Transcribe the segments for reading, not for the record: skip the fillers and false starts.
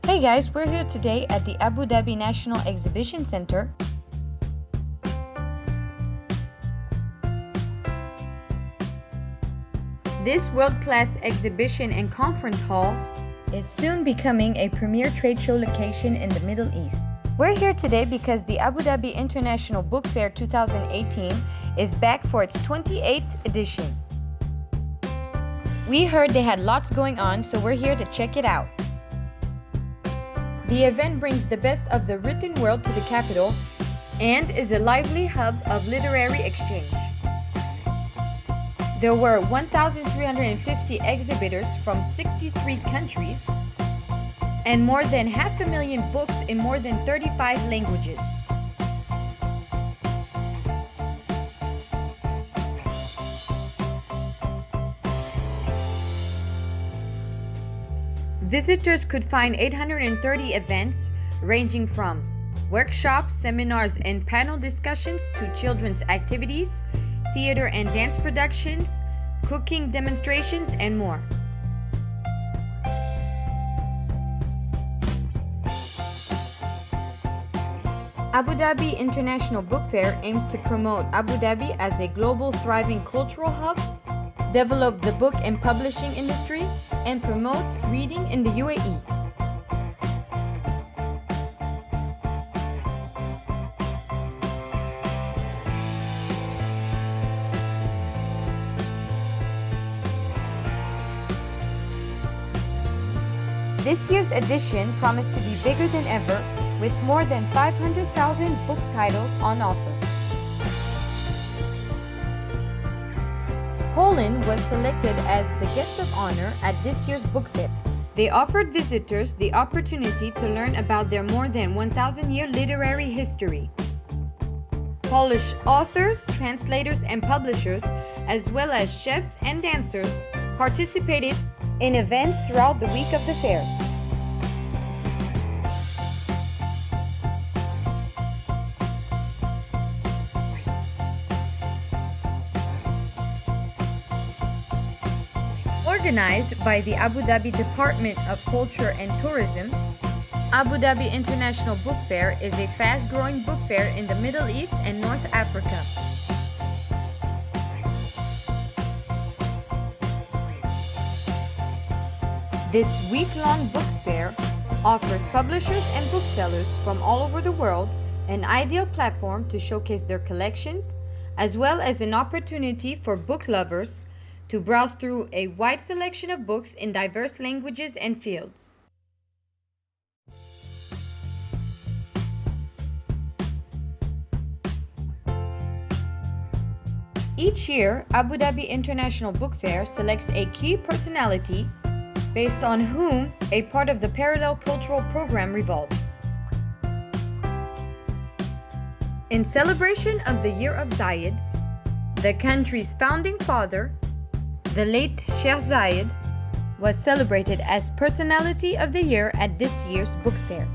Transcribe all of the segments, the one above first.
Hey guys, we're here today at the Abu Dhabi National Exhibition Center. This world-class exhibition and conference hall is soon becoming a premier trade show location in the Middle East. We're here today because the Abu Dhabi International Book Fair 2018 is back for its 28th edition. We heard they had lots going on, so we're here to check it out. The event brings the best of the written world to the capital and is a lively hub of literary exchange. There were 1,350 exhibitors from 63 countries and more than 500,000 books in more than 35 languages. Visitors could find 830 events ranging from workshops, seminars, and panel discussions to children's activities, theater and dance productions, cooking demonstrations, and more. Abu Dhabi International Book Fair aims to promote Abu Dhabi as a global thriving cultural hub, develop the book and publishing industry, and promote reading in the UAE. This year's edition promised to be bigger than ever, with more than 500,000 book titles on offer. Poland was selected as the guest of honor at this year's book fair. They offered visitors the opportunity to learn about their more than 1,000-year literary history. Polish authors, translators, and publishers, as well as chefs and dancers, participated in events throughout the week of the fair. Organized by the Abu Dhabi Department of Culture and Tourism, Abu Dhabi International Book Fair is a fast-growing book fair in the Middle East and North Africa. This week-long book fair offers publishers and booksellers from all over the world an ideal platform to showcase their collections, as well as an opportunity for book lovers to browse through a wide selection of books in diverse languages and fields. Each year, Abu Dhabi International Book Fair selects a key personality based on whom a part of the parallel cultural program revolves. In celebration of the year of Zayed, the country's founding father, the late Sheikh Zayed, was celebrated as Personality of the Year at this year's book fair.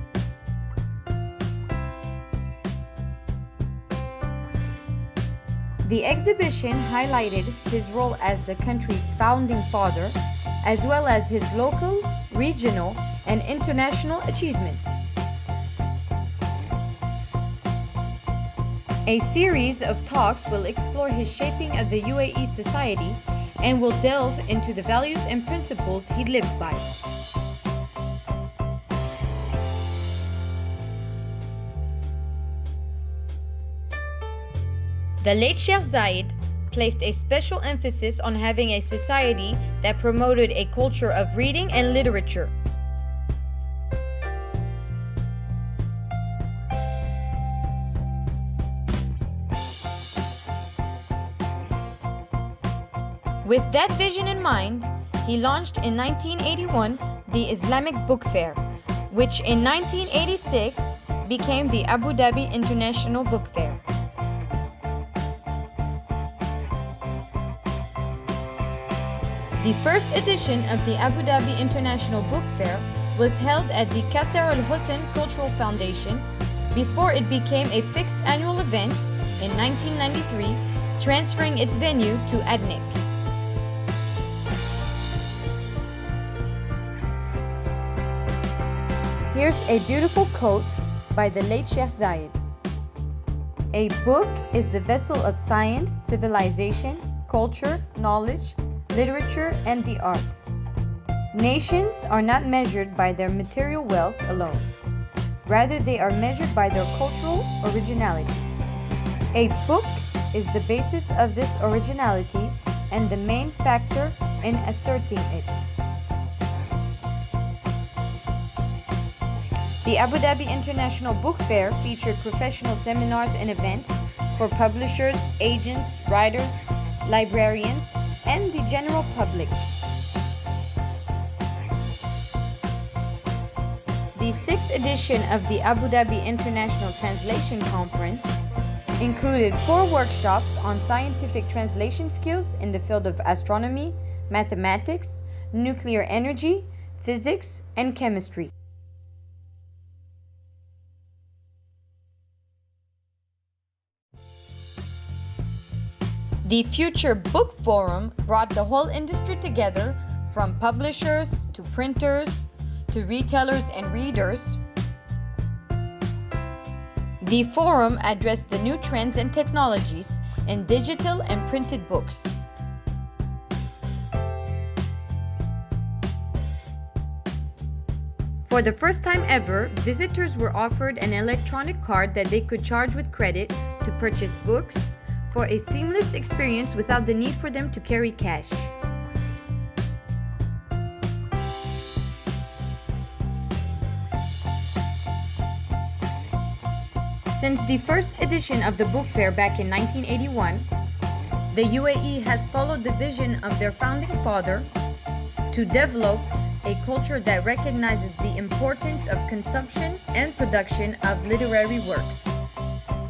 The exhibition highlighted his role as the country's founding father, as well as his local, regional, and international achievements. A series of talks will explore his shaping of the UAE society and will delve into the values and principles he lived by. The late Sheikh Zayed placed a special emphasis on having a society that promoted a culture of reading and literature. With that vision in mind, he launched in 1981 the Islamic Book Fair, which in 1986 became the Abu Dhabi International Book Fair. The first edition of the Abu Dhabi International Book Fair was held at the Qasr Al Hussein Cultural Foundation before it became a fixed annual event in 1993, transferring its venue to ADNEC. Here's a beautiful quote by the late Sheikh Zayed. A book is the vessel of science, civilization, culture, knowledge, literature, and the arts. Nations are not measured by their material wealth alone. Rather, they are measured by their cultural originality. A book is the basis of this originality and the main factor in asserting it. The Abu Dhabi International Book Fair featured professional seminars and events for publishers, agents, writers, librarians, and the general public. The 6th edition of the Abu Dhabi International Translation Conference included 4 workshops on scientific translation skills in the field of astronomy, mathematics, nuclear energy, physics, and chemistry. The Future Book Forum brought the whole industry together, from publishers to printers to retailers and readers. The forum addressed the new trends and technologies in digital and printed books. For the first time ever, visitors were offered an electronic card that they could charge with credit to purchase books, for a seamless experience without the need for them to carry cash. Since the first edition of the book fair back in 1981, the UAE has followed the vision of their founding father to develop a culture that recognizes the importance of consumption and production of literary works.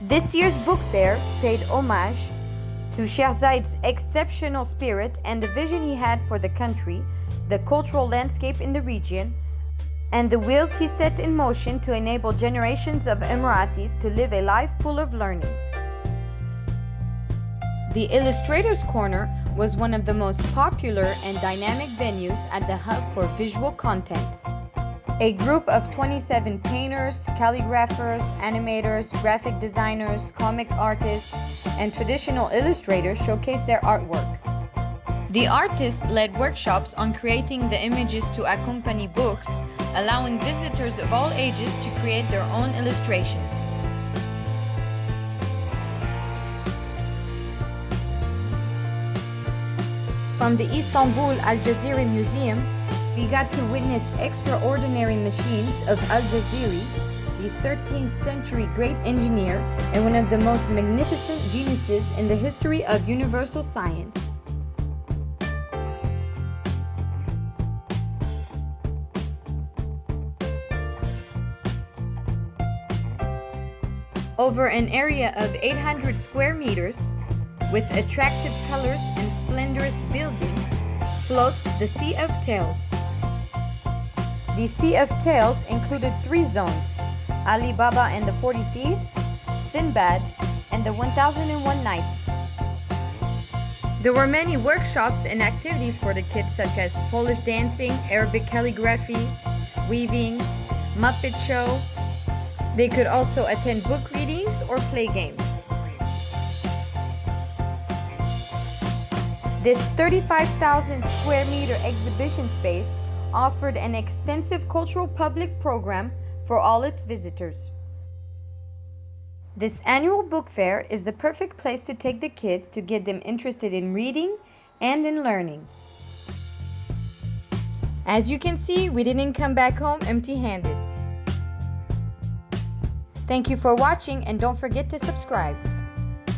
This year's book fair paid homage to Sheikh Zayed's exceptional spirit and the vision he had for the country, the cultural landscape in the region, and the wheels he set in motion to enable generations of Emiratis to live a life full of learning. The Illustrators Corner was one of the most popular and dynamic venues at the hub for visual content. A group of 27 painters, calligraphers, animators, graphic designers, comic artists, and traditional illustrators showcased their artwork. The artists led workshops on creating the images to accompany books, allowing visitors of all ages to create their own illustrations. From the Istanbul Al Jazeera Museum, we got to witness extraordinary machines of Al Jaziri, the 13th century great engineer and one of the most magnificent geniuses in the history of universal science. Over an area of 800 square meters, with attractive colors and splendorous buildings, floats the Sea of Tales. The Sea of Tales included 3 zones: Ali Baba and the 40 Thieves, Sinbad, and the 1001 Nights. There were many workshops and activities for the kids, such as Polish dancing, Arabic calligraphy, weaving, Muppet show. They could also attend book readings or play games. This 35,000 square meter exhibition space offered an extensive cultural public program for all its visitors. This annual book fair is the perfect place to take the kids to get them interested in reading and in learning. As you can see, we didn't come back home empty-handed. Thank you for watching, and don't forget to subscribe.